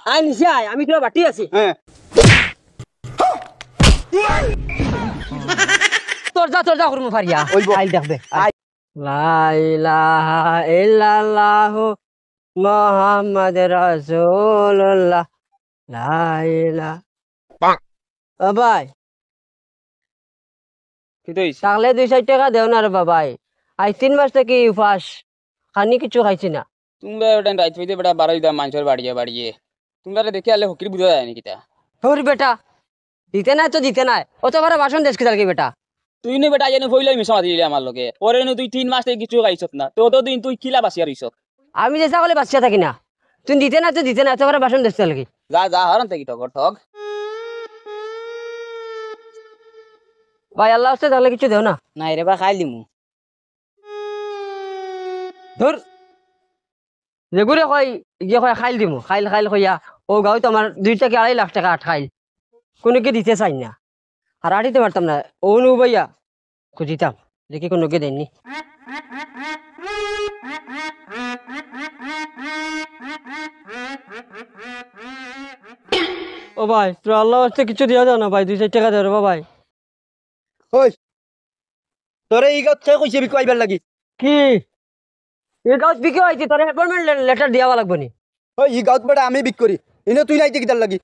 আয় নিচে আয়, আমি তোর বাটি আছি। হ্যাঁ তোর যা করবো ফারিয়া ওইব। আইল দেখবে। লা ইলাহা ইল্লাল্লাহু মুহাম্মাদ রাসূলুল্লাহ লা ইলাহা। ও ভাই কি তো হইছে তাহলে 200 টাকা দেও না রে বাবাই। আই 3 মাস থেকে উপাস, খানি কিছু খাইছি না। তোমরা ওটা রাইত হইতে বেটা বারোই দাম মানুষের বাড়িয়ে তোমরা দেখে আলে হকির বুঝা যায় নাকি তা তোর বেটা দিতে নাই তো দিতে নাই, অত বড় বাসন দেশ কি বেটা। তুই নে বেটা যেন ফইলাই মিশা মাতি দিলি আমার লগে পরে নে তুই 3 মাস থেকে কিছু খাইছত না তো দিন তুই কিলা বাসিয়া রইছত আমি যে ছাগলে বাচ্চা থাকি না, তুই দিতে না তো দিতে না, অত বড় বাসন দেশ কি। যা হরন থেকে ঠগ ভাই আল্লাহ হচ্ছে তাহলে কিছু দেও না। নাই রে বা খাই দিমু ধর যেগুলো কয় ইয়ে কয় খাইল দিমু, খাইল কইয়া ও গাঁও তো আমার 2 থেকে 2.5 লাখ টাকা খাইল, কোনো কে দিতে চাই না। আর আটিতে পারতাম না, ও নু ভাইয়া খুঁজিতাম দেখি কোনো কে দেননি। ও ভাই তোর আল্লাহ হচ্ছে কিছু দিয়া যাও না ভাই, 200 টাকা দেও রে ভাই। ওই তোরে ই গাঁত খেয়ে কইছে বিকো আইবার লাগি। কি এই গাছ বিকে হয়েছে, তোর অ্যাপয়েন্টমেন্ট লেটার দিয়াবা লাগবো নি। ওই ই গাঁত বেটা আমি বিক করি, এনে তুই নাইতে কিতার লাগি।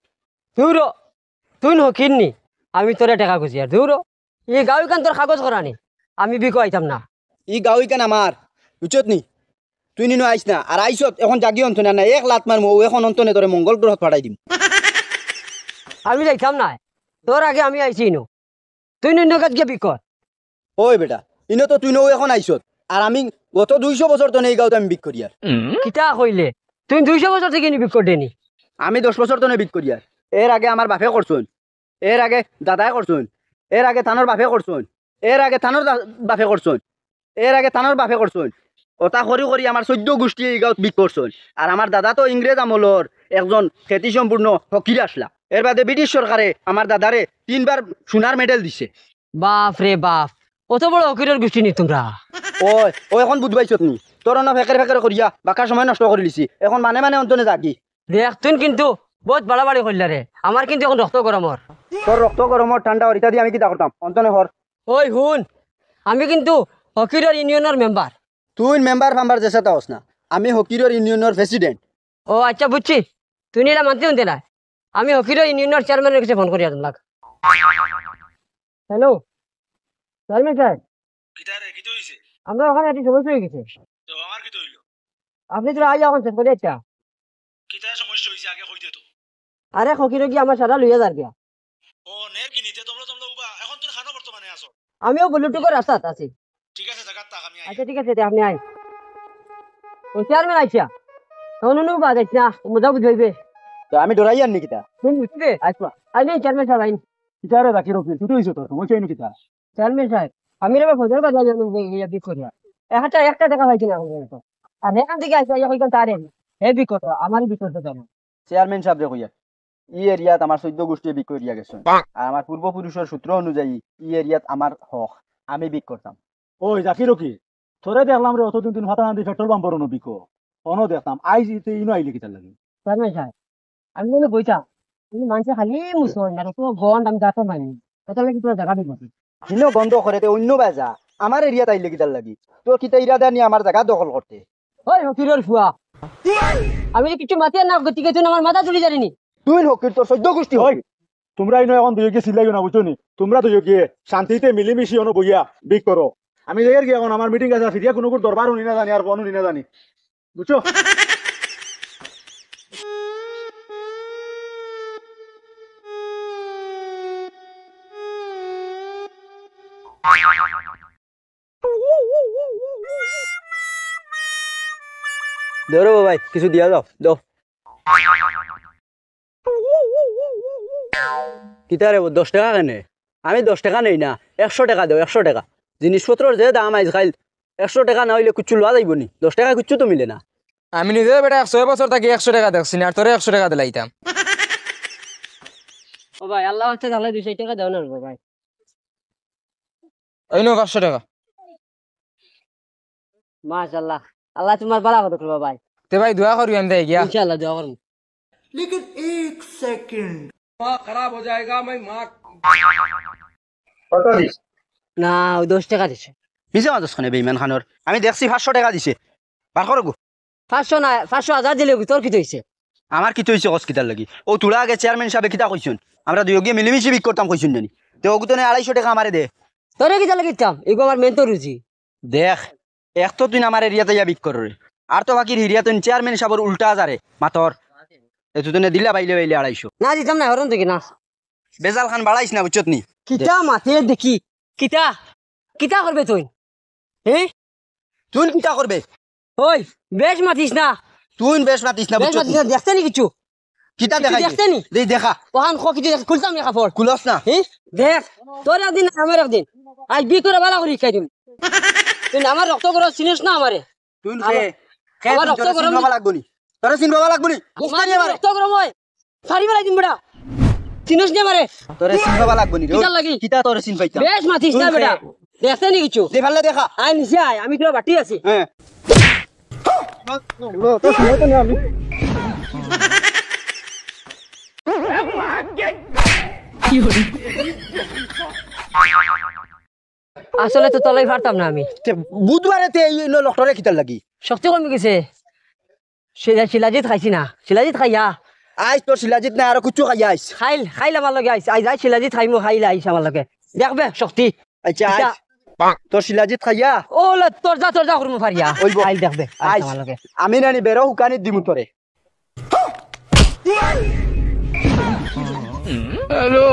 তুই কিননি আমি তোরে টাকা খুঁজি আর দূর এই গাঁও কান তোর কাগজ করা নি, আমি বিকো আইতাম না। ই গাঁও কেন আমার বুঝছত নি, তুই নিনো আইস না আর আইসত এখন জাগি অন্তনে না, এক লাত মারমু এখন অন্তনে তোরে মঙ্গল গ্রহ পাঠাই দিম। আমি যাইতাম না, তোর আগে আমি আইছি ইনো, তুই নিন্ন কাজ গিয়ে বিকর। ওই বেটা ইনো তো তুই নৌ এখন আইসত আর আমি গত 200 বছর তো এই গাঁওতে আমি বিক করি আর। কিতা কইলে তুই 200 বছর থেকে নি বিকর দেনি? আমি 10 বছর তো বিক করি আর। এর আগে আমার বাপে করছুন, এর আগে দাদাই করছুন, এর আগে থানোর বাপে করছুন, এর আগে থানোর বাপে করছুন, এর আগে থানোর বাপে করছুন। ওটা করি আমার 14 গোষ্ঠী এই গাঁত বিক করছুন। আর আমার দাদা তো ইংরেজ আমলর একজন খ্যাতি সম্পূর্ণ ফকির আসলা। এর বাদে ব্রিটিশ সরকারে আমার দাদারে 3 বার সোনার মেডেল দিছে। বাপ রে বাপ, কত বড় অকিরের গোষ্ঠী নি তোমরা। ও এখন বুঝবাইছত নি, তোর না ফেকের করিয়া বাকার সময় নষ্ট করে লিছি, এখন মানে অন্তনে জাগি। দেখ তুই কিন্তু বহুত বাড়াবাড়ি করলা রে, আমার কিন্তু এখন রক্ত গরমর। তোর রক্ত গরমর ঠান্ডা হরিতা দিয়ে আমি কিতা করতাম অন্তনে হর। ওই হুন, আমি কিন্তু হকিরের ইউনিয়নের মেম্বার। তুই মেম্বার ফাম্বার যেসা তাওস না, আমি হকিরের ইউনিয়নের প্রেসিডেন্ট। ও আচ্ছা বুঝছি, তুই এটা মানতে শুনতে না, আমি হকিরের ইউনিয়নের চেয়ারম্যানের কাছে ফোন করি আসলাম। হ্যালো চেয়ারম্যান সাহেব, আমরা ওখানে একটি সমস্যা হয়ে গেছে। আপনি তো আজ এখন চেক করে একটা আরে হকিরে কি আমার সারা লইয়া যার গিয়া। আমিও বলুটুকর রাস্তাত আছি। আচ্ছা ঠিক আছে আপনি আই। ও চেয়ারম্যান আইসা তখন বা যাইছি না মজা বুঝাইবে। তো আমি ডরাই আর নি কিতা তুমি বুঝতে আইসবা আই নেই চেয়ারম্যান সাহেব আইন। কিতারে রাখি রকি তুই হইছ তোর সমস্যা হইনো কিতা। চেয়ারম্যান সাহেব আমি রে ফজর বাজার বিক করিয়া একটা টাকা পাইছি না আর এখান থেকে আইসা কইতাম তারে হে বিক কর আমারই বিক করতে জানো। চেয়ারম্যান সাহেব রে কইয়া ই এরিয়াত আমার 14 গোষ্ঠী বিক করিয়া গেছে আর আমার পূর্বপুরুষের সূত্র অনুযায়ী ই এরিয়াত আমার হক, আমি বিক করতাম। ওই জাকির কি তোরে দেখলাম রে অতদিন দিন ফাটা নান্দি পেট্রোল পাম্প বড় বিকো অনো দেখতাম আইজ ইতে ইনো আইলি কিতার লাগি। চেয়ারম্যান সাহেব আমি মনে বইতাম কিন্তু মানুষে খালি মুসল না তো গন্ড আমি দাঁত মানি এটা লাগি তোর জায়গা বিক কিনো বন্ধ করে তে অন্য বাজা আমার এরিয়াত আইলে কিতার লাগি, তোর কিতা ইরাদা নি আমার জায়গা দখল করতে। ওই হকিরের ফুয়া আমি কিছু মাতিয়া না গতিকে তুই আমার মাথা তুলি জানিনি। তুই হকির তোর 14 গোষ্ঠী ওই হই। তোমরা ইনো এখন দুইকে সিলাইও না বুঝছো নি, তোমরা দুইকে শান্তিতে মিলিমিশি অনো বইয়া বিক করো। আমি যাইর গিয়া এখন আমার মিটিং আছে ফিরিয়া কোনো দরবার উনি না জানি আর বনু নি না জানি বুঝছো। ধরো ভাই কিছু দিয়া যাও দাও। কিতারে 10 টাকা কেনে? আমি 10 টাকা নেই না, 100 টাকা দাও 100 টাকা। জিনিসপত্রের যে দাম আইজ খাইল 100 টাকা না হইলে কিচ্ছু লওয়া যাইব নি, 10 টাকা কিচ্ছু তো মিলে না। আমি নিজে বেটা 100 বছর থাকি 100 টাকা দেখছি না আর তোরে 100 টাকা দিলাইতাম। ও ভাই আল্লাহ হচ্ছে তাহলে 200 টাকা দাও না ভাই। এই নো 500 টাকা। মাশাআল্লাহ আল্লাহ তোমার বালা কথা করবা ভাই। তে ভাই দোয়া করি আমি দেই গিয়া। ইনশাআল্লাহ দোয়া করুন। কত দিস না ওই 10 টাকা দিছে মিছে মাজস খানে বেইমান খানোর আমি দেখছি 500 টাকা দিছে বার কর গো 500 না 500,000 দিলে তোর কি হইছে আমার কি হইছে হসপিটাল লাগি ও তুলা আগে চেয়ারম্যান সাহেব কিতা কইছুন আমরা দুই গিয়ে মিলিমিশি বিক করতাম কইছুন জানি তে ওগুতনে 250 টাকা আমারে দে তোরে কি জালে কিতাম এগো আমার মেন তো রুজি দেখ এক তো তুই আমার এরিয়াতে ইয়া বিক কর রে আর তো বাকি এরিয়া তুই চেয়ারম্যান সাহেবের উল্টা যারে মাতর এতুতনে দিলা বাইলে বাইলে 250 না দিতাম না হরন থেকে না বেজাল খান বাড়াইছ না বুঝছত নি কিতা মাথে দেখি কিতা কিতা করবে তুই হ্যাঁ তুই কিতা করবে ওই বেশ মাতিস না তুই বেশ মাতিস না বেশ বুঝছত মাতিস না দেখতে নি কিছু কিতা কিছু দেখাই দেখতে নি দেই দেখা ওখান খ কিছু খুলতাম না কাপড় কুলস না হ্যাঁ দেখ তোর একদিন আমার একদিন আজ বি করে বালা করি খাই দিম তুই আমার রক্ত করে চিনিস না আমারে তুই আমার- খে আমার তোর রক্ত গরম চিনবা লাগবো নি তোর চিনবা লাগবো নি আমার রক্ত করে মই ফাড়ি বেলাই দিম বেটা চিনিস না আমারে তোর চিনবা লাগবো নি কিতা লাগি? কিতা তোর চিন পাইতা বেশ মাতিস না তুই বেটা দেখতে নি কিছু দে ভালো দেখা আই নিচে আয় আমি তোর বাটি আছি হ্যাঁ আসলে তো তলাই পারতাম না আমি বুধবারে তে এই লক্টরে কিতার লাগি শক্তি কমে গেছে শিলাজিৎ খাইছি না শিলাজিৎ খাইয়া আইস তোর শিলাজিত না আর কিছু খাই আইস খাইল আমার লগে আইস আই যাই শিলাজিৎ খাইমু খাইলে আইস আমার লগে দেখবে শক্তি আচ্ছা ইতা- আইস তোর শিলাজিত খাইয়া ও লে তোর যা করমু ফারিয়া ওইব। খাইল দেখবে আইস আইস আমার লগে আমি নানি বেরো হুকানি দিমু তোরে Hello.